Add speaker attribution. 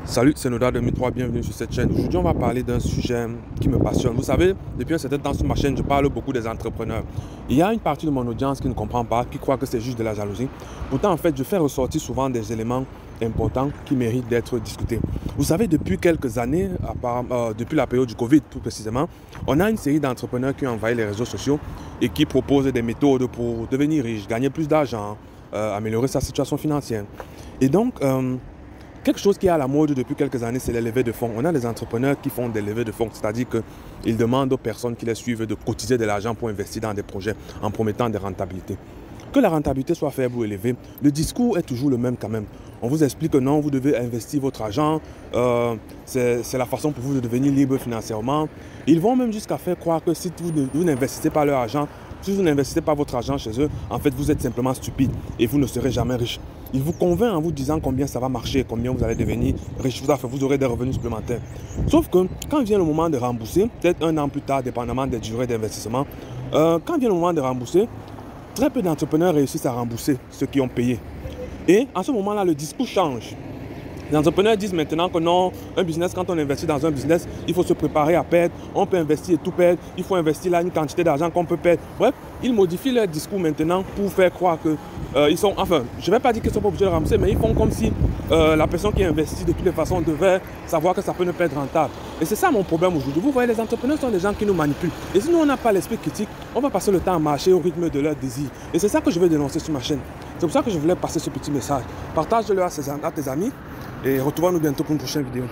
Speaker 1: Salut, c'est Noda 2003, bienvenue sur cette chaîne. Aujourd'hui, on va parler d'un sujet qui me passionne. Vous savez, depuis un certain temps sur ma chaîne, je parle beaucoup des entrepreneurs. Il y a une partie de mon audience qui ne comprend pas, qui croit que c'est juste de la jalousie. Pourtant, en fait, je fais ressortir souvent des éléments importants qui méritent d'être discutés. Vous savez, depuis quelques années, depuis la période du Covid tout précisément, on a une série d'entrepreneurs qui ont envahi les réseaux sociaux et qui proposent des méthodes pour devenir riche, gagner plus d'argent, améliorer sa situation financière. Et donc, quelque chose qui est à la mode depuis quelques années, c'est les levées de fonds. On a des entrepreneurs qui font des levées de fonds, c'est-à-dire qu'ils demandent aux personnes qui les suivent de cotiser de l'argent pour investir dans des projets en promettant des rentabilités. Que la rentabilité soit faible ou élevée, le discours est toujours le même quand même. On vous explique que non, vous devez investir votre argent, c'est la façon pour vous de devenir libre financièrement. Ils vont même jusqu'à faire croire que si vous n'investissez pas leur argent, si vous n'investissez pas votre argent chez eux, en fait, vous êtes simplement stupide et vous ne serez jamais riche. Il vous convainc en vous disant combien ça va marcher, combien vous allez devenir riche, vous aurez des revenus supplémentaires. Sauf que quand vient le moment de rembourser, peut-être un an plus tard, dépendamment des durées d'investissement, quand vient le moment de rembourser, très peu d'entrepreneurs réussissent à rembourser ceux qui ont payé. Et à ce moment-là, le discours change. Les entrepreneurs disent maintenant que non, un business, quand on investit dans un business, il faut se préparer à perdre. On peut investir et tout perdre. Il faut investir là une quantité d'argent qu'on peut perdre. Bref, ils modifient leur discours maintenant pour faire croire que ils sont, enfin, je ne vais pas dire qu'ils sont pas obligés de rembourser, mais ils font comme si la personne qui investit de toutes les façons devait savoir que ça peut ne pas être rentable. Et c'est ça mon problème aujourd'hui. Vous voyez, les entrepreneurs sont des gens qui nous manipulent. Et si nous, on n'a pas l'esprit critique, on va passer le temps à marcher au rythme de leurs désirs. Et c'est ça que je vais dénoncer sur ma chaîne. C'est pour ça que je voulais passer ce petit message. Partage-le à tes amis. Et retrouvons-nous bientôt pour une prochaine vidéo.